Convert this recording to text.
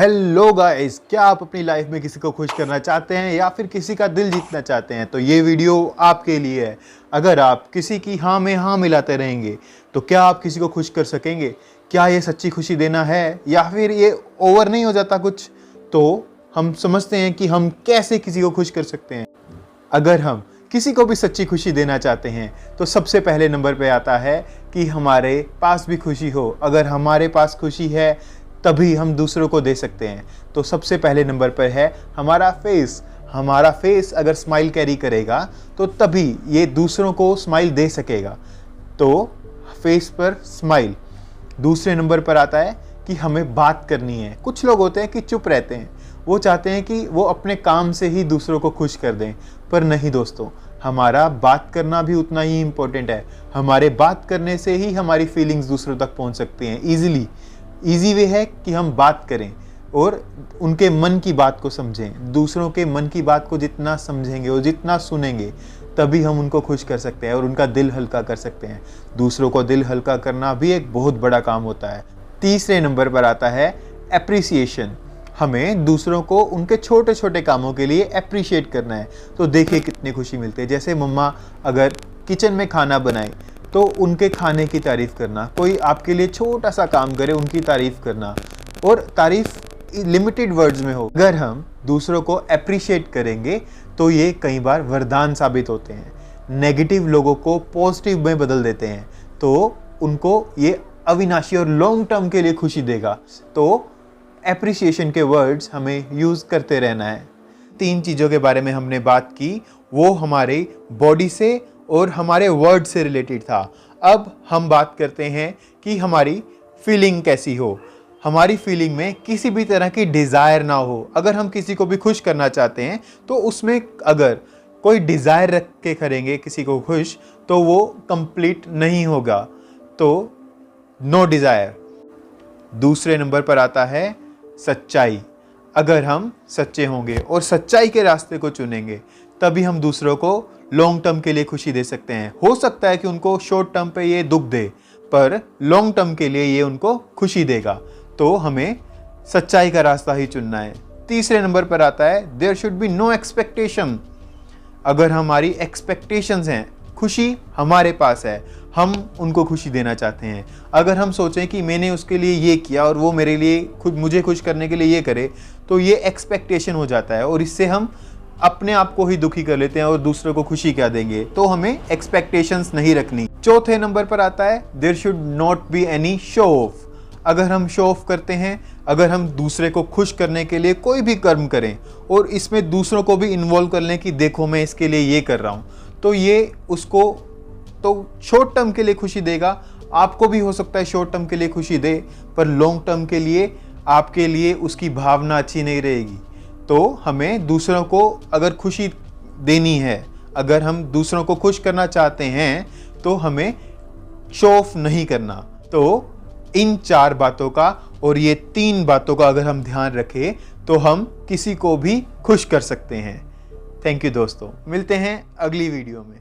Hello guys, क्या आप अपनी लाइफ में किसी को खुश करना चाहते हैं या फिर किसी का दिल जीतना चाहते हैं? तो ये वीडियो आपके लिए है। अगर आप किसी की हाँ में हाँ मिलाते रहेंगे तो क्या आप किसी को खुश कर सकेंगे? क्या ये सच्ची खुशी देना है या फिर ये ओवर नहीं हो जाता कुछ? तो हम समझते हैं कि हम कैसे किसी को खुश कर सकते हैं। अगर हम किसी को भी सच्ची खुशी देना चाहते हैं तो सबसे पहले नंबर पे आता है कि हमारे पास भी खुशी हो। अगर हमारे पास खुशी है तभी हम दूसरों को दे सकते हैं। तो सबसे पहले नंबर पर है हमारा फेस। हमारा फेस अगर स्माइल कैरी करेगा तो तभी ये दूसरों को स्माइल दे सकेगा। तो फेस पर स्माइल। दूसरे नंबर पर आता है कि हमें बात करनी है। कुछ लोग होते हैं कि चुप रहते हैं, वो चाहते हैं कि वो अपने काम से ही दूसरों को खुश कर दें, पर नहीं दोस्तों, हमारा बात करना भी उतना ही इम्पोर्टेंट है। हमारे बात करने से ही हमारी फीलिंग्स दूसरों तक पहुंच सकती हैं ईजिली। ईजी वे है कि हम बात करें और उनके मन की बात को समझें। दूसरों के मन की बात को जितना समझेंगे और जितना सुनेंगे तभी हम उनको खुश कर सकते हैं और उनका दिल हल्का कर सकते हैं। दूसरों को दिल हल्का करना भी एक बहुत बड़ा काम होता है। तीसरे नंबर पर आता है एप्रिसिएशन। हमें दूसरों को उनके छोटे छोटे कामों के लिए एप्रिशिएट करना है। तो देखिए कितनी खुशी मिलती है। जैसे मम्मा अगर किचन में खाना बनाए तो उनके खाने की तारीफ़ करना, कोई आपके लिए छोटा सा काम करे उनकी तारीफ़ करना, और तारीफ़ लिमिटेड वर्ड्स में हो। अगर हम दूसरों को अप्रिशिएट करेंगे तो ये कई बार वरदान साबित होते हैं, नेगेटिव लोगों को पॉजिटिव में बदल देते हैं। तो उनको ये अविनाशी और लॉन्ग टर्म के लिए खुशी देगा। तो एप्रिसिएशन के वर्ड्स हमें यूज़ करते रहना है। 3 चीज़ों के बारे में हमने बात की, वो हमारे बॉडी से और हमारे वर्ड से रिलेटेड था। अब हम बात करते हैं कि हमारी फीलिंग कैसी हो। हमारी फीलिंग में किसी भी तरह की डिज़ायर ना हो। अगर हम किसी को भी खुश करना चाहते हैं तो उसमें अगर कोई डिज़ायर रख के करेंगे किसी को खुश तो वो कंप्लीट नहीं होगा। तो नो डिज़ायर। दूसरे नंबर पर आता है सच्चाई। अगर हम सच्चे होंगे और सच्चाई के रास्ते को चुनेंगे तभी हम दूसरों को लॉन्ग टर्म के लिए खुशी दे सकते हैं। हो सकता है कि उनको शॉर्ट टर्म पे ये दुख दे, पर लॉन्ग टर्म के लिए ये उनको खुशी देगा। तो हमें सच्चाई का रास्ता ही चुनना है। तीसरे नंबर पर आता है there should be no expectation. अगर हमारी एक्सपेक्टेशंस हैं, खुशी हमारे पास है, हम उनको खुशी देना चाहते हैं। अगर हम सोचें कि मैंने उसके लिए ये किया और वो मेरे लिए मुझे खुश करने के लिए ये करे, तो ये एक्सपेक्टेशन हो जाता है और इससे हम अपने आप को ही दुखी कर लेते हैं और दूसरों को खुशी क्या देंगे। तो हमें एक्सपेक्टेशंस नहीं रखनी। चौथे नंबर पर आता है there should not be any show off. अगर हम शो ऑफ करते हैं, अगर हम दूसरे को खुश करने के लिए कोई भी कर्म करें और इसमें दूसरों को भी इन्वॉल्व कर लें कि देखो मैं इसके लिए ये कर रहा हूँ, तो ये उसको तो शॉर्ट टर्म के लिए खुशी देगा। आपको भी हो सकता है शॉर्ट टर्म के लिए खुशी दे, पर लॉन्ग टर्म के लिए आपके लिए उसकी भावना अच्छी नहीं रहेगी। तो हमें दूसरों को अगर खुशी देनी है, अगर हम दूसरों को खुश करना चाहते हैं तो हमें शो ऑफ नहीं करना। तो इन 4 बातों का और ये 3 बातों का अगर हम ध्यान रखें तो हम किसी को भी खुश कर सकते हैं। थैंक यू दोस्तों, मिलते हैं अगली वीडियो में।